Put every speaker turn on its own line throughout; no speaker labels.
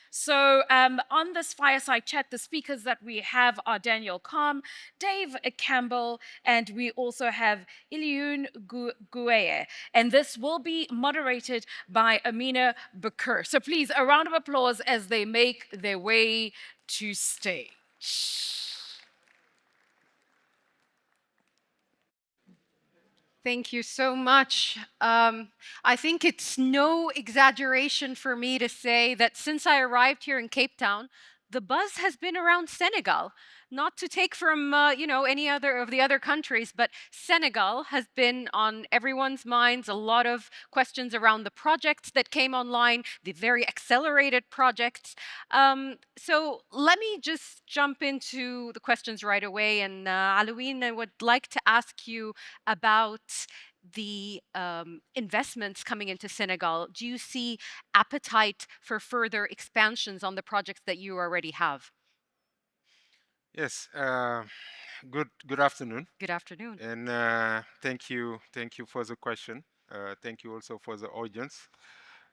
So on this fireside chat, the speakers that we have are Daniel Kalm, Dave Campbell, and we also have Alioune Gueye. And this will be moderated by Amena Bakr. So please, a round of applause as they make their way to stage.
Thank you so much. I think it's no exaggeration for me to say that since I arrived here in Cape Town, the buzz has been around Senegal. Not to take from any other of the other countries, but Senegal has been on everyone's minds. A lot of questions around the projects that came online, the very accelerated projects. So let me just jump into the questions right away. And Alioune, I would like to ask you about the investments coming into Senegal. Do you see appetite for further expansions on the projects that you already have?
Yes, good afternoon,
Good afternoon.
and thank you for the question. Thank you also for the audience.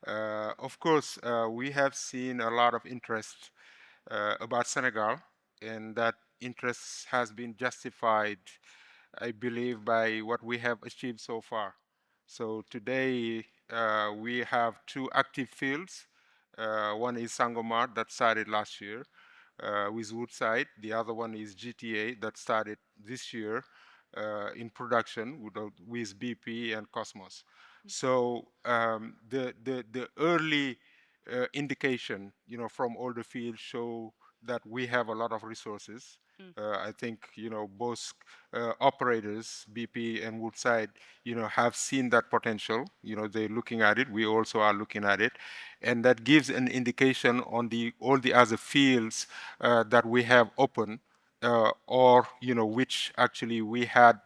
Of course, we have seen a lot of interest about Senegal, and that interest has been justified, I believe, by what we have achieved so far. So today we have two active fields. One is Sangomar that started last year with Woodside. The other one is GTA that started this year in production with BP and Cosmos. So the early indication, from all the fields show that we have a lot of resources. I think both operators, BP and Woodside, have seen that potential. They're looking at it. We also are looking at it, and that gives an indication on all the other fields that we have open, or which actually we had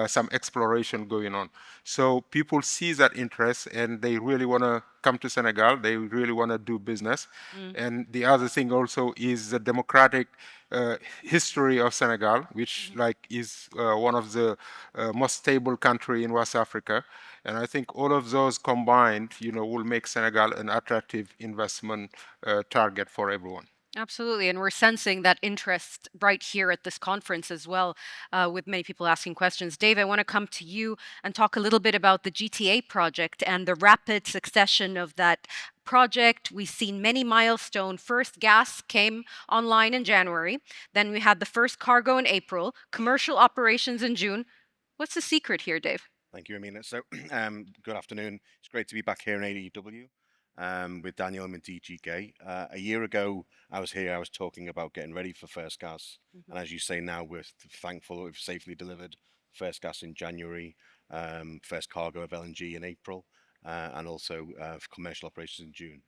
some exploration going on. So people see that interest and they really want to come to Senegal. They really want to do business. And the other thing also is the democratic history of Senegal, which is one of the most stable country in West Africa. And I think all of those combined, will make Senegal an attractive investment target for everyone.
Absolutely. And we're sensing that interest right here at this conference as well, with many people asking questions. Dave, I want to come to you and talk a little bit about the GTA project and the rapid succession of that project. We've seen many milestones. First gas came online in January. Then we had the first cargo in April, commercial operations in June. What's the secret here, Dave?
Thank you, Amena. So, good afternoon. It's great to be back here in AEW with Daniel and DG Gueye. A year ago, I was here. I was talking about getting ready for first gas, and as you say now, we're thankful that we've safely delivered first gas in January, first cargo of LNG in April, and also commercial operations in June.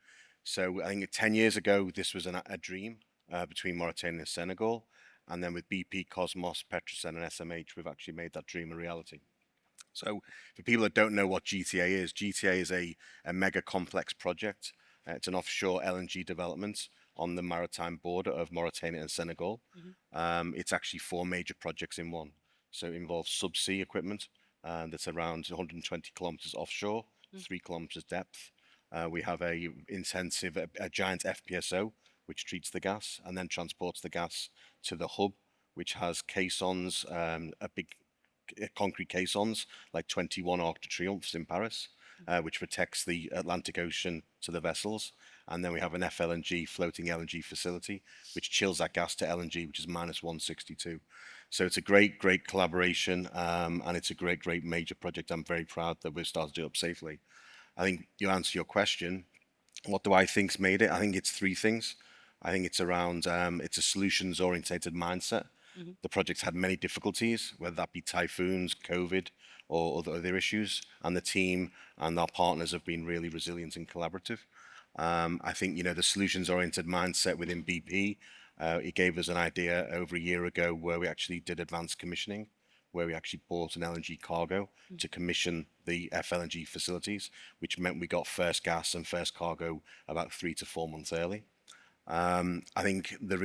So, I think 10 years ago, this was a dream between Mauritania and Senegal, and then with BP, Cosmos, Petrosen, and SMH, we've actually made that dream a reality. So for people that don't know what GTA is a mega complex project. It's an offshore LNG development on the maritime border of Mauritania and Senegal. It's actually four major projects in one. So it involves subsea equipment that's around 120 kilometers offshore, 3 kilometers depth. We have a giant FPSO, which treats the gas and then transports the gas to the hub, which has caissons, a big concrete caissons like 21 Arc de Triomphes in Paris, which protects the Atlantic Ocean to the vessels. And then we have an FLNG, floating LNG facility, which chills that gas to LNG, which is minus 162. So it's a great collaboration, and it's a great major project. I'm very proud that we've started it up safely. I think you answer your question. What do I think's made it? I think it's three things. I think it's around, it's a solutions-orientated mindset. The project's had many difficulties, whether that be typhoons, COVID, or other issues, and the team and our partners have been really resilient and collaborative. I think, the solutions-oriented mindset within BP, it gave us an idea over a year ago where we actually did advanced commissioning, where we actually bought an LNG cargo to commission the FLNG facilities, which meant we got first gas and first cargo about 3 to 4 months early. I think the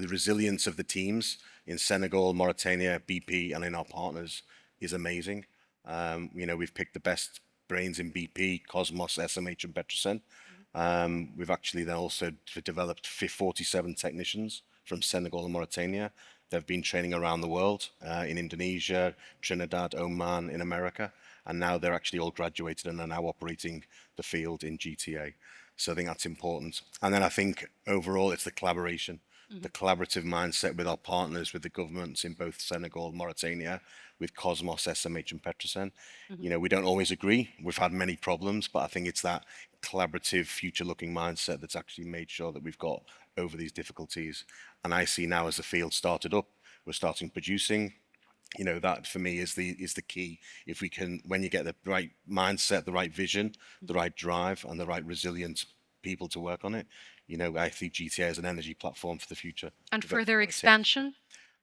resilience of the teams in Senegal, Mauritania, BP, and in our partners is amazing. We've picked the best brains in BP, Cosmos, SMH, and Petrosen. We've actually then also developed 47 technicians from Senegal and Mauritania. They've been training around the world, in Indonesia, Trinidad, Oman, in America, and now they're actually all graduated and are now operating the field in GTA. So I think that's important. And then I think overall it's the collaboration, the collaborative mindset with our partners, with the governments in both Senegal and Mauritania, with Cosmos, SMH and Petrosen. You know, we don't always agree. We've had many problems, but I think it's that collaborative, future-looking mindset that's actually made sure that we've got over these difficulties. And I see now as the field started up, we're starting producing. You know, that for me is the key. If we can, when you get the right mindset, the right vision, the right drive, and the right resilient people to work on it, you know, I think GTA is an energy platform for the future.
And further expansion?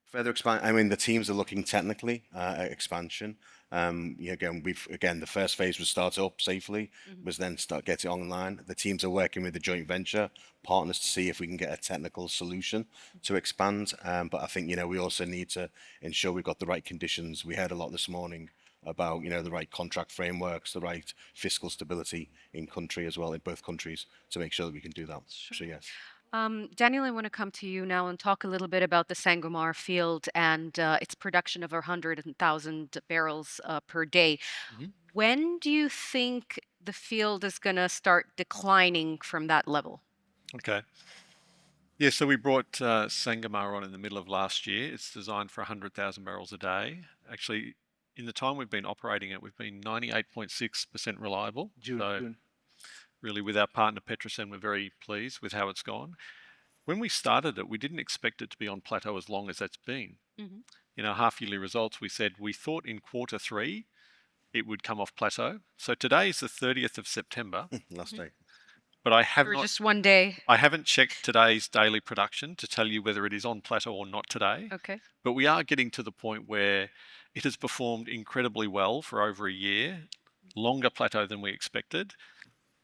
Further expand. I mean, the teams are looking technically at expansion. Again, the first phase was start up safely, was then start getting online. The teams are working with the joint venture partners to see if we can get a technical solution to expand. But I think, you know, we also need to ensure we've got the right conditions. We heard a lot this morning about, you know, the right contract frameworks, the right fiscal stability in country as well, in both countries, to make sure that we can do that.
Sure.
So yes.
Daniel, I want to come to you now and talk a little bit about the Sangomar field and its production of 100,000 barrels per day. When do you think the field is going to start declining from that level?
Okay. Yeah, so we brought Sangomar on in the middle of last year. It's designed for 100,000 barrels a day. Actually, in the time we've been operating it, we've been 98.6% reliable.
June.
Really, with our partner Petrosen, we're very pleased with how it's gone. When we started it, we didn't expect it to be on plateau as long as that's been. In our half-yearly results, we said we thought in Q3 it would come off plateau. So today is the 30th of September.
Last day.
But I have
For
not.
just one day.
I haven't checked today's daily production to tell you whether it is on plateau or not today.
Okay.
But we are getting to the point where it has performed incredibly well for over a year, longer plateau than we expected.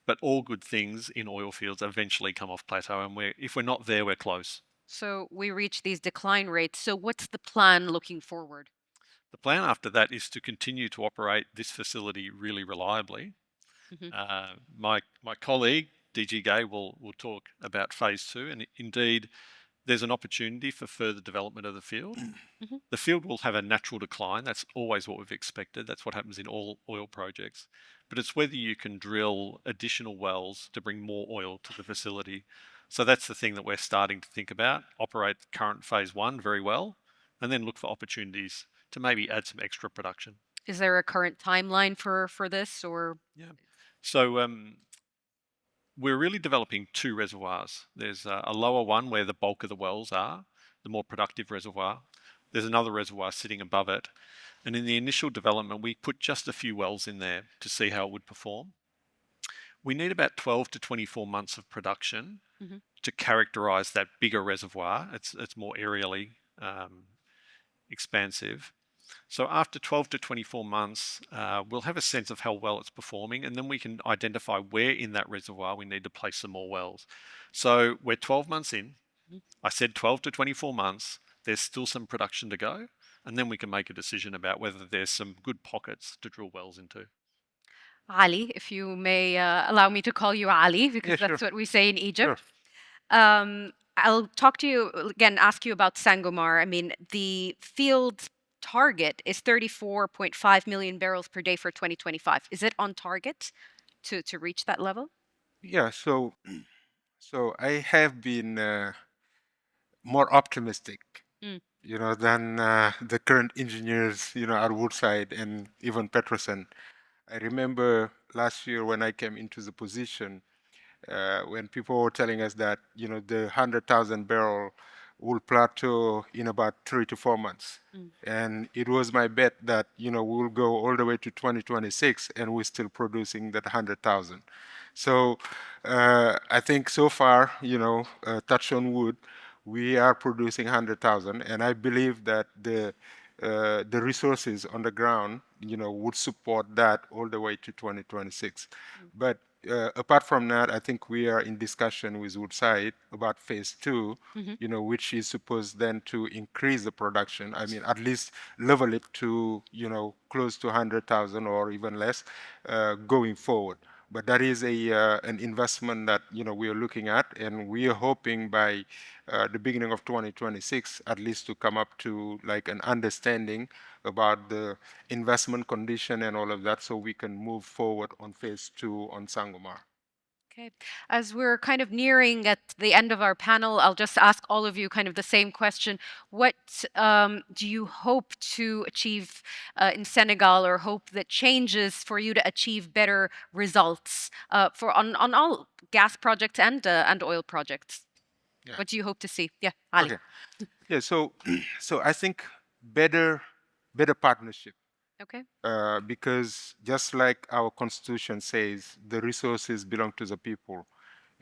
But all good things in oil fields eventually come off plateau, and if we're not there, we're close.
So we reach these decline rates. So what's the plan looking forward?
The plan after that is to continue to operate this facility really reliably. My colleague, DG Gueye, will talk about phase 2, and indeed, there's an opportunity for further development of the field. The field will have a natural decline. That's always what we've expected. That's what happens in all oil projects. But it's whether you can drill additional wells to bring more oil to the facility. So that's the thing that we're starting to think about. Operate current phase 1 very well, and then look for opportunities to maybe add some extra production.
Is there a current timeline for this, or?
Yeah. So we're really developing 2 reservoirs. There's a lower one where the bulk of the wells are, the more productive reservoir. There's another reservoir sitting above it. And in the initial development, we put just a few wells in there to see how it would perform. We need about 12 to 24 months of production to characterize that bigger reservoir. It's more aerially expansive. So after 12 to 24 months, we'll have a sense of how well it's performing, and then we can identify where in that reservoir we need to place some more wells. So we're 12 months in. I said 12 to 24 months. There's still some production to go, and then we can make a decision about whether there's some good pockets to drill wells into.
Ali, if you may allow me to call you Ali, because that's what we say in Egypt. I'll talk to you again, ask you about Sangomar. I mean, the field's target is 34.5 million barrels per day for 2025. Is it on target to reach that level?
Yeah, so I have been more optimistic, you know, than the current engineers, you know, at Woodside and even Petrosen. I remember last year when I came into the position, when people were telling us that, you know, the 100,000 barrel will plateau in about 3 to 4 months. And it was my bet that, you know, we'll go all the way to 2026 and we're still producing that 100,000. So I think so far, you know, touch on wood, we are producing 100,000, and I believe that the resources on the ground, you know, would support that all the way to 2026. But apart from that, I think we are in discussion with Woodside about phase 2, you know, which is supposed then to increase the production. I mean, at least level it to, you know, close to 100,000 or even less going forward. But that is an investment that we are looking at, and we are hoping by the beginning of 2026 at least to come up to like an understanding about the investment condition and all of that, so we can move forward on phase 2 on Sangomar.
Okay. As we're kind of nearing at the end of our panel, I'll just ask all of you kind of the same question. What do you hope to achieve in Senegal, or hope that changes for you to achieve better results for on all gas projects and oil projects?
Yeah.
What do you hope to see? Yeah, Ali.
Okay. Yeah. So I think better partnership.
Okay.
Because just like our constitution says, the resources belong to the people.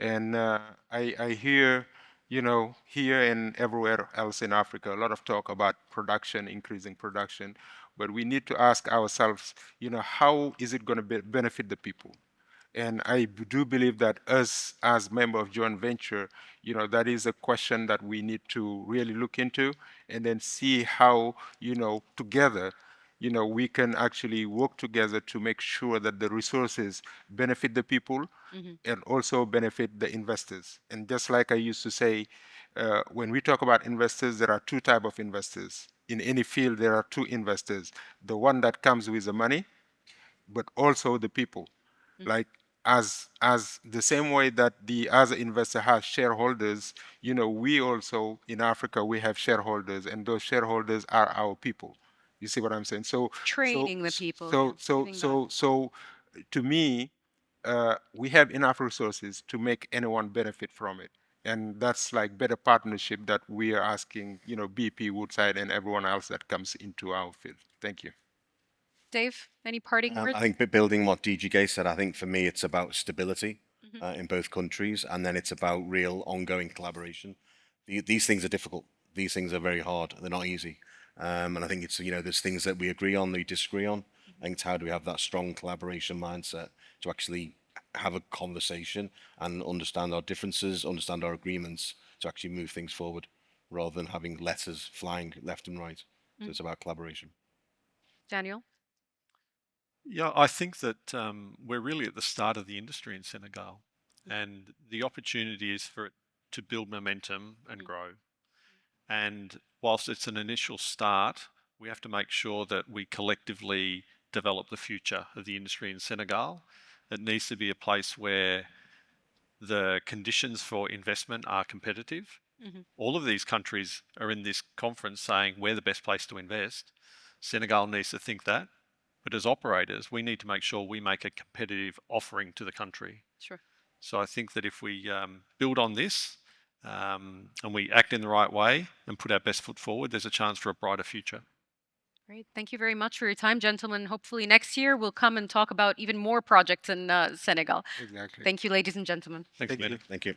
And I hear, here and everywhere else in Africa, a lot of talk about production, increasing production. But we need to ask ourselves, how is it going to benefit the people? And I do believe that us, as member of joint venture, that is a question that we need to really look into, and then see how, together, we can actually work together to make sure that the resources benefit the people and also benefit the investors. And just like I used to say, when we talk about investors, there are two types of investors. In any field, there are two investors. The one that comes with the money, but also the people. Like as the same way that the other investor has shareholders, we also in Africa we have shareholders, and those shareholders are our people. You see what I'm saying? So
Training the people.
so to me, we have enough resources to make anyone benefit from it, and that's like better partnership that we are asking, BP, Woodside, and everyone else that comes into our field. Thank you.
Dave, any parting words?
I think building what DG Gueye said, I think for me it's about stability in both countries, and then it's about real ongoing collaboration. These things are difficult. These things are very hard. They're not easy. And I think it's, there's things that we agree on, we disagree on. I think it's how do we have that strong collaboration mindset to actually have a conversation and understand our differences, understand our agreements, to actually move things forward, rather than having letters flying left and right. So it's about collaboration.
Daniel?
Yeah, I think that we're really at the start of the industry in Senegal, and the opportunity is for it to build momentum and grow. And whilst it's an initial start, we have to make sure that we collectively develop the future of the industry in Senegal. It needs to be a place where the conditions for investment are competitive. All of these countries are in this conference saying we're the best place to invest. Senegal needs to think that. But as operators, we need to make sure we make a competitive offering to the country.
Sure.
So I think that if we build on this and we act in the right way and put our best foot forward, there's a chance for a brighter future.
Great. Thank you very much for your time, gentlemen. Hopefully next year we'll come and talk about even more projects in Senegal.
Exactly.
Thank you, ladies and gentlemen.
Thanks,
Thank you.
Thank you.